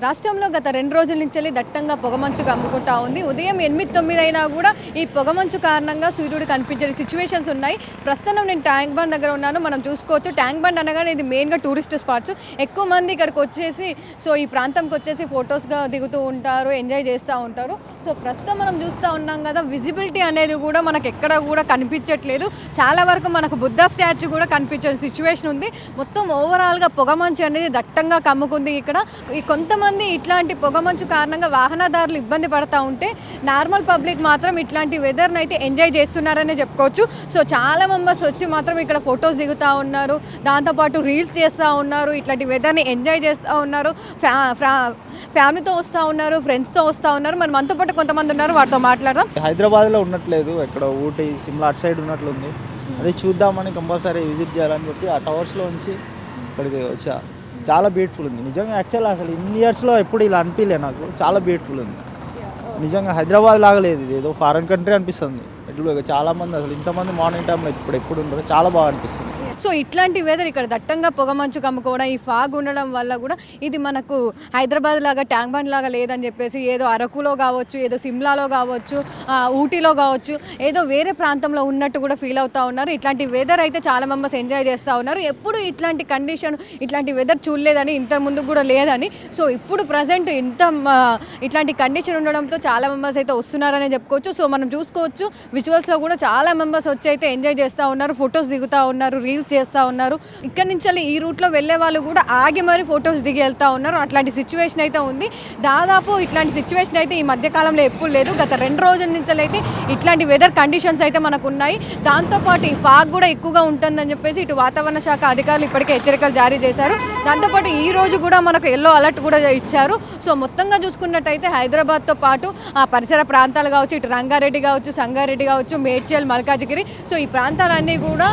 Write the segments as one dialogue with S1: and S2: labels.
S1: రాష్ట్రంలో గత 2 రోజుల నుంచి దట్టంగా పొగమంచు కమ్ముకుంటా ఉంది. ఉదయం 8-9 అయినా కూడా ఈ పొగమంచు కారణంగా సూర్యుడు కనిపించే సిచ్యువేషన్స్ ఉన్నాయి. ప్రస్తుతం నేను ట్యాంక్ బండ్ దగ్గర ఉన్నాను. మనం చూసుకోవచ్చు ట్యాంక్ బండ్ అనగానే ఇది మెయిన్గా టూరిస్ట్ స్పాట్స్. ఎక్కువ మంది ఇక్కడికి వచ్చేసి ఈ ప్రాంతంకి వచ్చేసి ఫొటోస్గా దిగుతూ ఉంటారు, ఎంజాయ్ చేస్తూ ఉంటారు. ప్రస్తుతం మనం చూస్తూ ఉన్నాం కదా, విజిబిలిటీ అనేది కూడా మనకు ఎక్కడ కూడా కనిపించట్లేదు. చాలా వరకు మనకు బుద్ధ స్టాచ్యూ కూడా కనిపించే సిచ్యువేషన్ ఉంది. మొత్తం ఓవరాల్గా పొగమంచు అనేది దట్టంగా కమ్ముకుంది. ఇక్కడ కొంతమంది ఇట్లాంటి పొగమంచు కారణంగా వాహనదారులు ఇబ్బంది పడతా ఉంటే నార్మల్ పబ్లిక్ మాత్రం ఇట్లాంటి వెదర్ని అయితే ఎంజాయ్ చేస్తున్నారనే చెప్పుకోవచ్చు. చాలా మెంబర్స్ వచ్చి మాత్రం ఇక్కడ ఫొటోస్ దిగుతూ ఉన్నారు, దాంతోపాటు రీల్స్ చేస్తూ ఉన్నారు, ఇట్లాంటి వెదర్ని ఎంజాయ్ చేస్తూ ఉన్నారు, ఫ్యామిలీతో వస్తూ ఉన్నారు, ఫ్రెండ్స్తో వస్తూ ఉన్నారు. మరి మనతో పాటు కొంతమంది ఉన్నారు, వాటితో మాట్లాడదాం.
S2: హైదరాబాద్లో ఉన్నట్లేదు, ఎక్కడ ఊటీ సిమ్లా అటు సైడ్ ఉన్నట్లుంది. అది చూద్దామని కంపల్సరీ విజిట్ చేయాలని చెప్పి ఆ టవర్స్లో నుంచి ఇక్కడికి వచ్చా. చాలా బ్యూటిఫుల్ ఉంది నిజంగా. యాక్చువల్గా అసలు ఇన్ని ఇయర్స్లో ఎప్పుడు ఇలా అనిపించలే నాకు. చాలా బ్యూటిఫుల్ ఉంది నిజంగా. హైదరాబాద్ లాగా లేదు, ఇది ఏదో ఫారెన్ కంట్రీ అనిపిస్తుంది. ఎట్లు చాలామంది అసలు ఇంతమంది మార్నింగ్ టైంలో ఎప్పుడు ఉండరు, చాలా బాగా అనిపిస్తుంది.
S1: ఇట్లాంటి వెదర్ ఇక్కడ దట్టంగా పొగమంచు కమ్ముకోవడం, ఈ ఫాగ్ ఉండడం వల్ల కూడా ఇది మనకు హైదరాబాద్ లాగా ట్యాంక్ బండ్ లాగా లేదని చెప్పేసి ఏదో అరకులో కావచ్చు, ఏదో సిమ్లాలో కావచ్చు, ఊటీలో కావచ్చు, ఏదో వేరే ప్రాంతంలో ఉన్నట్టు కూడా ఫీల్ అవుతూ ఉన్నారు. ఇట్లాంటి వెదర్ అయితే చాలా మెంబర్స్ ఎంజాయ్ చేస్తూ ఉన్నారు. ఎప్పుడు ఇట్లాంటి కండిషన్, ఇట్లాంటి వెదర్ చూడలేదని, ఇంత ముందు కూడా లేదని. ఇప్పుడు ప్రజెంట్ ఇట్లాంటి కండిషన్ ఉండడంతో చాలా మెంబర్స్ అయితే వస్తున్నారని చెప్పుకోవచ్చు. మనం చూసుకోవచ్చు విజువల్స్లో కూడా చాలా మెంబర్స్ వచ్చి అయితే ఎంజాయ్ చేస్తూ ఉన్నారు, ఫొటోస్ దిగుతూ ఉన్నారు, రీల్స్ చేస్తూ ఉన్నారు. ఇక్కడ నుంచి ఈ రూట్లో వెళ్ళే వాళ్ళు కూడా ఆగి మరి ఫొటోస్ దిగి వెళ్తూ ఉన్నారు. అట్లాంటి సిచ్యువేషన్ అయితే ఉంది. దాదాపు ఇట్లాంటి సిచ్యువేషన్ అయితే ఈ మధ్యకాలంలో ఎప్పుడు లేదు. గత 2 రోజుల నుంచి అయితే ఇట్లాంటి వెదర్ కండిషన్స్ అయితే మనకు ఉన్నాయి. దాంతోపాటు ఈ ఫాగ్ కూడా ఎక్కువగా ఉంటుందని చెప్పేసి ఇటు వాతావరణ శాఖ అధికారులు ఇప్పటికే హెచ్చరికలు జారీ చేశారు. దాంతోపాటు ఈ రోజు కూడా మనకు ఎల్లో అలర్ట్ కూడా ఇచ్చారు. మొత్తంగా చూసుకున్నట్టయితే హైదరాబాద్తో పాటు ఆ పరిసర ప్రాంతాలు కావచ్చు, ఇటు రంగారెడ్డి కావచ్చు, సంగారెడ్డి కావచ్చు, మేడ్చల్, మల్కాజిగిరి, ఈ ప్రాంతాలన్నీ కూడా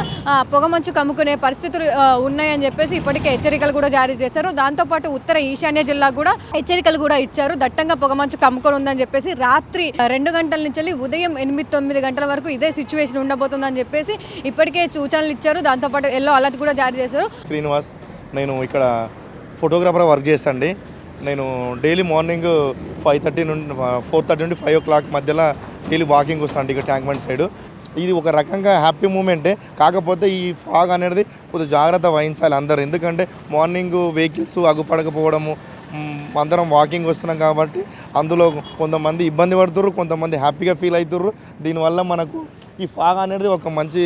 S1: పొగమంచు కమ్ముకునే పరిస్థితులు ఉన్నాయని చెప్పేసి ఇప్పటికే హెచ్చరికలు కూడా జారీ చేశారు. దాంతోపాటు ఉత్తర ఈశాన్య జిల్లాకు కూడా హెచ్చరికలు కూడా ఇచ్చారు. దట్టంగా పొగమంచు కమ్ముకొని ఉందని చెప్పేసి రాత్రి 2 గంటల నుంచి ఉదయం 8-9 గంటల వరకు ఇదే సిచ్యువేషన్ ఉండబోతుందని చెప్పేసి ఇప్పటికే సూచనలు ఇచ్చారు. దాంతోపాటు ఎల్లో అలర్ట్ కూడా జారీ చేశారు.
S3: శ్రీనివాస్, నేను ఇక్కడ ఫోటోగ్రాఫర్ వర్క్ చేస్తాండి. నేను డైలీ మార్నింగ్ 5:30 నుండి 4:30 నుండి 5 o'clock మధ్యలో డైలీ వాకింగ్ వస్తాను ఇక్కడ ట్యాంక్ బండ్ సైడ్. ఇది ఒక రకంగా హ్యాపీ మూమెంటే. కాకపోతే ఈ ఫాగ్ అనేది కొద్దిగా జాగ్రత్త వహించాలి అందరూ. ఎందుకంటే మార్నింగ్ వెహికల్స్ అగుపడకపోవడము, అందరం వాకింగ్ వస్తున్నాం కాబట్టి అందులో కొంతమంది ఇబ్బంది పడుతుర్రు, కొంతమంది హ్యాపీగా ఫీల్ అవుతుర్రు. దీనివల్ల మనకు ఈ ఫాగ్ అనేది ఒక మంచి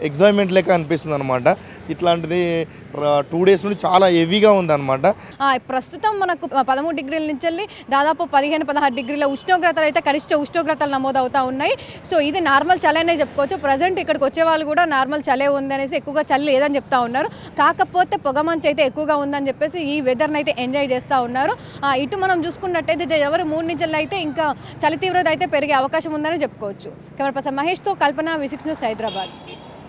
S3: ఎగ్జైట్మెంట్ లెక్క అనిపిస్తుంది అనమాట. ఇట్లాంటిది 2 days నుండి చాలా హెవీగా ఉందన్నమాట.
S1: ప్రస్తుతం మనకు 13 డిగ్రీల నుంచి వెళ్ళి దాదాపు 15-16 డిగ్రీల ఉష్ణోగ్రతలు అయితే కనిష్ట ఉష్ణోగ్రతలు నమోదవుతూ ఉన్నాయి. ఇది నార్మల్ చలి అనే చెప్పుకోవచ్చు. ప్రజెంట్ ఇక్కడికి వచ్చే వాళ్ళు కూడా నార్మల్ చలే ఉందనేసి, ఎక్కువగా చలి లేదని చెప్తా ఉన్నారు. కాకపోతే పొగమంచు అయితే ఎక్కువగా ఉందని చెప్పేసి ఈ వెదర్ని అయితే ఎంజాయ్ చేస్తూ ఉన్నారు. ఇటు మనం చూసుకున్నట్టయితే జనవరి 3 నుంచి అయితే ఇంకా చలి తీవ్రత అయితే పెరిగే అవకాశం ఉందని చెప్పుకోవచ్చు. కెమెరా పర్సన్ మహేష్తో కల్పన, V6 న్యూస్, హైదరాబాద్.